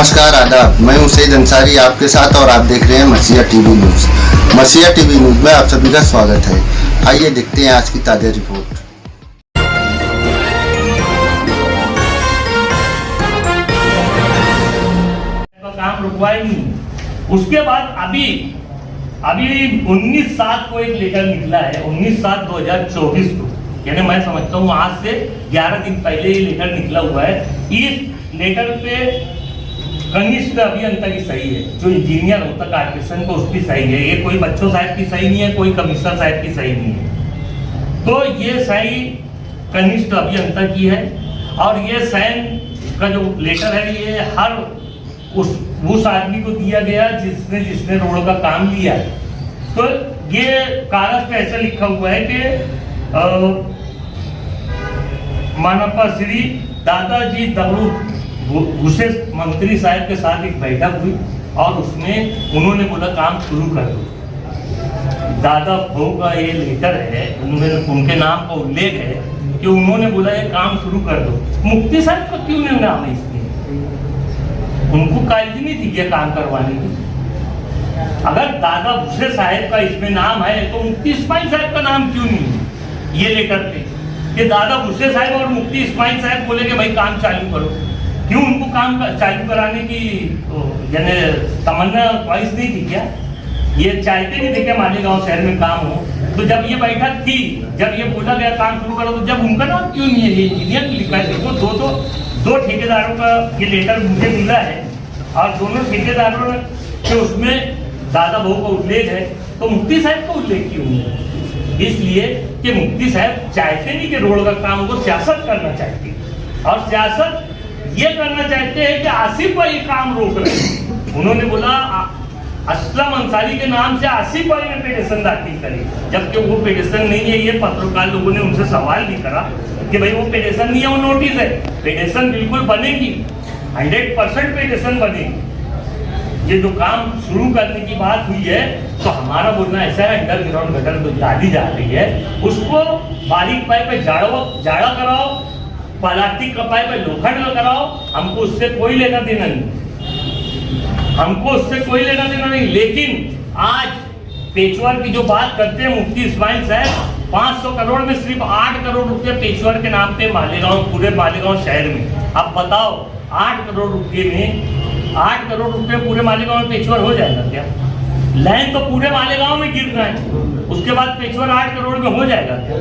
नमस्कार, आदाब। मैं हूं सईद अंसारी आपके साथ और आप देख रहे हैं मसीहा टीवी न्यूज़। मसीहा टीवी न्यूज़ में आप सभी का स्वागत है। आइए देखते हैं आज की ताज़ा रिपोर्ट। काम रुकवाए नहीं। उसके बाद अभी 19/7 को एक लेटर निकला है, 19/7/2024 को, यानी मैं समझता हूँ आज से 11 दिन पहले ये लेटर निकला हुआ है। इस लेटर पे कनिष्ठ अभियंता की सही है, जो इंजीनियर होता कारपोरेशन को, उसकी सही है। ये कोई बच्चों साहब की सही नहीं है, कोई कमिश्नर साहब की सही नहीं है। तो ये सही कनिष्ठ अभियंता की है और ये साइन का जो लेटर है ये हर उस आदमी को दिया गया जिसने रोड का काम लिया है। तो ये कागज पे ऐसा लिखा हुआ है कि मानपा श्री दादाजी दगड़ू घुसे मंत्री साहब के साथ एक बैठक हुई और उसमें उन्होंने बोला काम शुरू कर दो। दादा भाऊ का ये लेटर है, उनके नाम का उल्लेख है कि उन्होंने बोला ये काम शुरू कर दो। मुफ्ती साहब का क्यों नहीं नाम है इसमें? उनको कायदे नहीं थी क्या काम करवाने की? अगर दादा भूसे साहब का इसमें नाम है तो मुफ्ती इस्माइल साहब का नाम क्यों नहीं ये लेटर पे? कि दादा भूसे साहब और मुफ्ती इस्माइल साहब बोले कि भाई काम चालू करो। क्यों उनको काम चालू कराने की यानी तमन्ना ख्वाहिश नहीं थी क्या? ये चाहते नहीं थे कि मालेगांव शहर में काम हो? तो जब ये बैठक थी, जब ये बोला गया काम शुरू करो, तो जब उनका नाम क्यों नहीं है? ये इंजीनियर लिखा है। देखो दो ठेकेदारों का ये लेटर मुझे मिला है और दोनों ठेकेदारों के उसमें दादा भाऊ का उल्लेख है, तो मुफ्ती साहब का उल्लेख क्यों है? इसलिए कि मुफ्ती साहब चाहते नहीं कि रोड का काम को सियासत करना चाहते, और सियासत ये करना चाहते हैं कि आसिफ भाई काम रोक रहे हैं। उन्होंने बोला असलम अंसारी के नाम से आसिफ भाई ने पिटीशन दाखिल करी, जबकि वो पिटीशन नहीं है। ये पत्रकार लोगों ने उनसे सवाल भी करा कि भाई वो पिटीशन नहीं है, वो नोटिस है। पिटीशन बिल्कुल बनेगी, 100% पिटीशन बनेगी। ये जो काम शुरू करने की बात हुई है, तो हमारा बोलना ऐसा है, अंडरग्राउंड गटर जो डाली जा रही है उसको बारीक पाइप पे जाड़ा कराओ, प्लास्टिक का पाइप पे लोखंड कराओ, हमको उससे कोई लेना देना नहीं, हमको उससे कोई लेना देना नहीं। लेकिन आज पेचवर की जो बात करते हैं मुफ्ती इस्माइल साहब, 500 करोड़ में सिर्फ 8 करोड़ रुपए पेचवर के नाम पे मालेगांव, पूरे मालेगांव शहर में। अब बताओ 8 करोड़ रुपए में 8 करोड़ रुपए पूरे मालेगांव में पेचवर हो जाएगा क्या? लाइन तो पूरे मालेगांव में गिरना है, उसके बाद पेचवर 8 करोड़ में हो जाएगा क्या?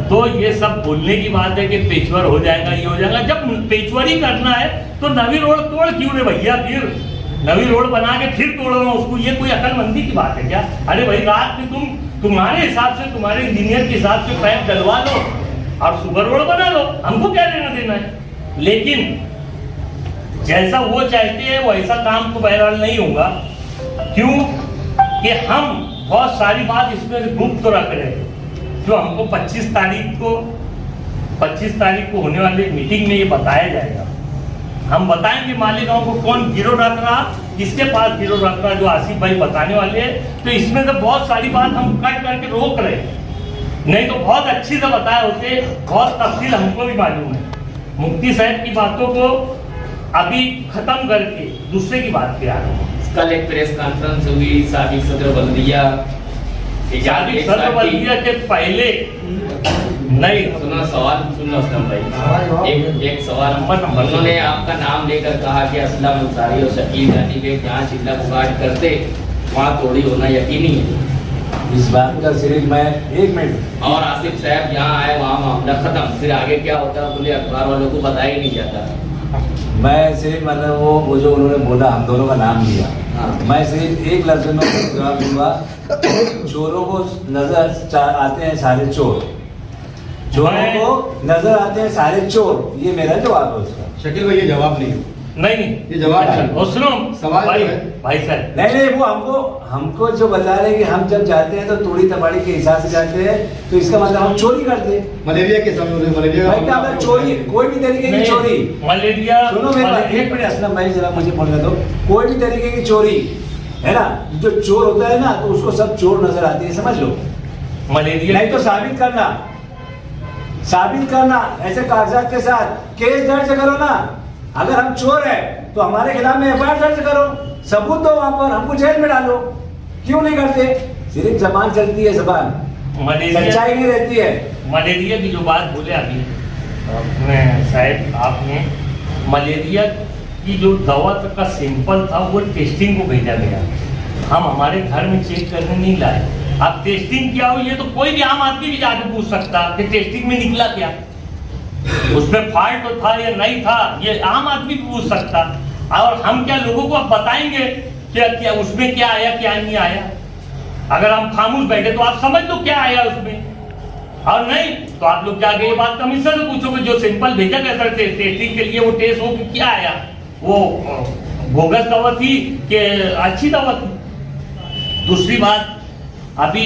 तो ये सब बोलने की बात है कि पेचवर हो जाएगा, ये हो जाएगा। जब पेचवर ही करना है तो नवी रोड तोड़ क्यों रे भैया? फिर नवी रोड बना के फिर तोड़ रहा हूँ उसको, ये कोई अकलमंदी की बात है क्या? अरे भाई रात में तुम्हारे हिसाब से, तुम्हारे इंजीनियर के हिसाब से पाइप डलवा लो और सुपर रोड बना लो, हमको क्या लेना देना है? लेकिन जैसा वो चाहते हैं वैसा काम तो बहरहाल नहीं होगा। क्यों कि हम बहुत सारी बात इसमें गुप्त रख रहे हैं, जो हमको 25 तारीख को होने वाली मीटिंग में ये बताया जाएगा। हम बताएंगे मालेगांव को कौन गिरोह रख रहा, किसके पास गिरोह रख रहा, जो आसिफ भाई बताने वाले हैं। तो इसमें तो बहुत सारी बात हम कट करके रोक रहे हैं, नहीं तो बहुत अच्छी से बताए होते, बहुत तफसील हमको भी मालूम है। मुफ्ती साहब की बातों को अभी खत्म करके दूसरे की बात पे आ रहा हूँ। कल एक प्रेस कॉन्फ्रेंस हुई, साबिक सदर बल्दिया के पहले नहीं सुना सवाल सुन लो असलम भाई, एक सवाल उन्होंने आपका नाम लेकर कहा कि असलम अंसारी और शकील जानी के जहाँ चिल्ला पुकार करते वहाँ तोड़ी होना यकीनी है। इस बात का सिर्फ मैं 1 मिनट, और आसिफ साहब यहाँ आए वहाँ मामला खत्म, फिर आगे क्या होता है बोले अखबार वालों को बताया ही नहीं जाता। मैं सिर्फ मतलब वो जो उन्होंने बोला हम दोनों का नाम लिया, मैं सिर्फ एक लफ्ज में जवाब दूंगा। चोरों को नजर आते हैं सारे चोर, चोरों को नजर आते हैं सारे चोर, ये मेरा जवाब है उसका। शकील भाई ये जवाब नहीं, नहीं ये जवाब है। सुनो सवाल भाई साहब, नहीं वो हमको जो बता रहे हैं कि हम जब जाते हैं तो तोड़ी तबाड़ी के हिसाब से जाते हैं, तो इसका मतलब हम चोरी करते हैं। मलेरिया के समय मलेरिया भाई क्या मैं चोरी, कोई भी तरीके की चोरी, मलेरिया, सुनो मेरा 1 मिनट असलम भाई जरा मुझे बोलने दो। कोई भी तरीके की चोरी है ना, जो चोर होता है ना तो उसको सब चोर नजर आती है, समझ लो। मलेरिया नहीं तो साबित करना ऐसे कागजात के साथ केस दर्ज करो ना। अगर हम चोर है तो हमारे खिलाफ में एफआईआर दर्ज करो, सबूत दो वहां पर, हमको जेल में डालो। क्यों नहीं करते? सिर्फ जबान चलती है, जबान, सच्चाई नहीं रहती है। मलेरिया की जो बात बोले अभी अपने साहब आपने, मलेरिया की जो दवा तक का सैंपल था वो टेस्टिंग को भेजा गया, हम हमारे घर में चेक करने नहीं लाए। अब टेस्टिंग क्या हुई है तो कोई भी आम आदमी भी जाके पूछ सकता कि टेस्टिंग में निकला क्या, उसमें फॉल्ट तो था या नहीं था, ये आम आदमी भी पूछ सकता। और हम क्या लोगों को अब बताएंगे क्या क्या उसमें क्या आया क्या नहीं आया? अगर हम खामोश बैठे तो आप समझ लो क्या आया उसमें, और नहीं तो आप लोग जाके ये बात कमिश्नर से पूछोगे जो सैंपल भेजा गया था टेस्टिंग के लिए, वो टेस्ट हो कि क्या आया, वो बोगस दवा थी कि अच्छी दवा थी। दूसरी बात, अभी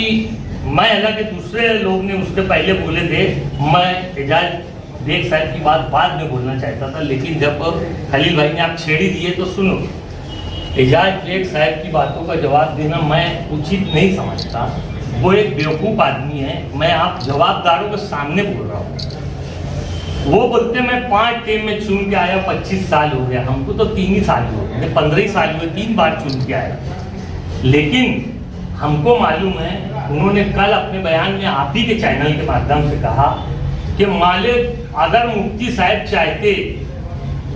मैं हालांकि दूसरे लोग ने उसके पहले बोले थे, मैं एजाज बेग साहब की बात बाद में बोलना चाहता था, लेकिन जब खलील भाई ने आप छेड़ी दिए तो सुनो, एजाज बेग साहब की बातों का जवाब देना मैं उचित नहीं समझता। वो एक बेवकूफ़ आदमी है, मैं आप जवाबदारों के सामने बोल रहा हूँ। वो बोलते मैं 5 टीम में चुन के आया, 25 साल हो गया, हमको तो 3 ही साल हो गए, 15 ही साल हुए, 3 बार चुन के आया। लेकिन हमको मालूम है, उन्होंने कल अपने बयान में आप ही के चैनल के माध्यम से कहा कि मालिक अगर मुफ्ती साहब चाहते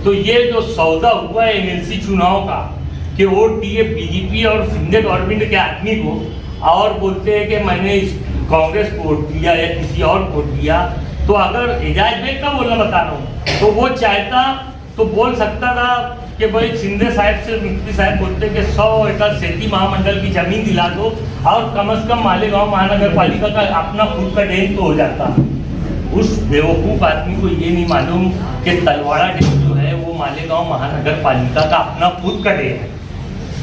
तो ये जो सौदा हुआ है एमएलसी चुनाव का कि वोट दिए बीजेपी और सिंधे गवर्नमेंट के आदमी को, और बोलते हैं कि मैंने कांग्रेस को वोट दिया या किसी और को दिया, तो अगर एजाज बेग का बोलना बता रहा हूँ, तो वो चाहता तो बोल सकता था कि भाई शिंदे साहब से मुफ्ती साहब बोलते कि 100 एकड़ सेती महामंडल की जमीन दिला दो और कम से कम मालेगांव महानगर पालिका का अपना खुद का डैम तो हो जाता। उस बेवकूफ़ आदमी को ये नहीं मालूम कि तलवाड़ा डैम जो है वो मालेगांव महानगर पालिका का अपना खुद का डैम है।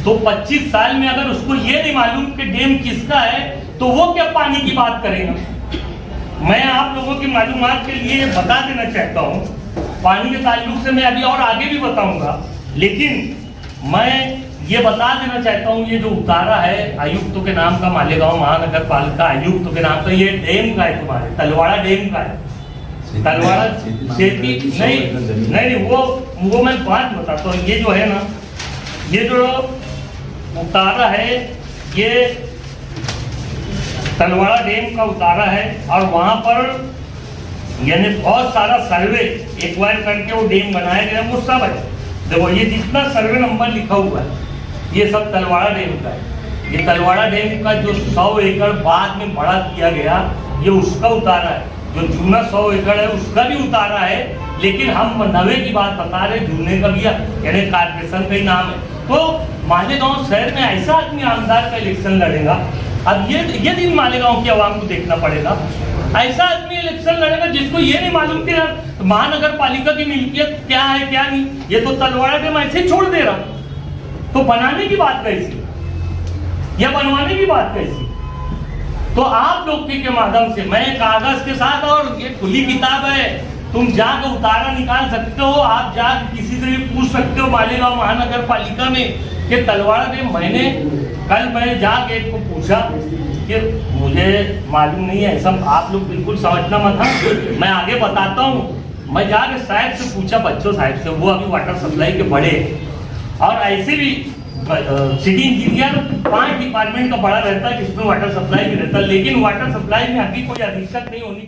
तो 25 साल में अगर उसको ये नहीं मालूम कि डैम किसका है तो वो क्या पानी की बात करेगा? मैं आप लोगों की मालूमात के लिए बता देना चाहता हूँ, पानी के ताल्लुक से मैं अभी और आगे भी बताऊंगा, लेकिन मैं ये बता देना चाहता हूँ, ये जो उतारा है आयुक्तों के नाम का, मालेगांव महानगर पालिका आयुक्तों के नाम का, ये डैम का है, तुम्हारे तलवाड़ा डैम का है। तलवाड़ा सेती नहीं, वो मैं बात बताता हूँ। ये जो है ना, ये जो उतारा है ये तलवाड़ा डैम का उतारा है, और वहां पर यानी बहुत सारा सर्वे एक्वायर करके वो डैम बनाया गया, वो सब है। देखो ये जितना सर्वे नंबर लिखा हुआ है ये सब तलवाड़ा डैम का है। ये तलवाड़ा डैम का जो 100 एकड़ बाद में बड़ा किया गया ये उसका उतारा है, जो जूना 100 एकड़ है उसका भी उतारा है, लेकिन हम नवे की बात बता रहे, जूने का भी यानी कारपोरेशन का ही नाम है। तो मालेगांव शहर में ऐसा आदमी आमदार का इलेक्शन लड़ेगा, अब ये दिन मालेगांव की आवाम को देखना पड़ेगा। ऐसा आदमी इलेक्शन लड़ेगा जिसको ये नहीं मालूम कि महानगर पालिका की मिल्कियत क्या है क्या नहीं, ये तो तलवाड़ा डैम ऐसे छोड़ दे रहा, तो बनाने की बात कैसी या बनवाने की बात कैसी? तो आप लोग के माध्यम से मैं कागज के साथ, और ये खुली किताब है, तुम जाकर उतारा निकाल सकते हो, आप जाकर किसी से भी पूछ सकते हो मालेगांव महानगर पालिका में कि तलवाड़ा डैम, मैं जाके एक को पूछा कि मुझे मालूम नहीं है, सब आप लोग बिल्कुल समझना मत, मैं आगे बताता हूँ। मैं जाके साहब से पूछा, बच्चों साहब से, वो अभी वाटर सप्लाई के बड़े, और ऐसे भी सिटी इंजीनियर 5 डिपार्टमेंट का बड़ा रहता है जिसमें वाटर सप्लाई भी रहता है, लेकिन वाटर सप्लाई में अभी कोई अधीक्षक नहीं होनी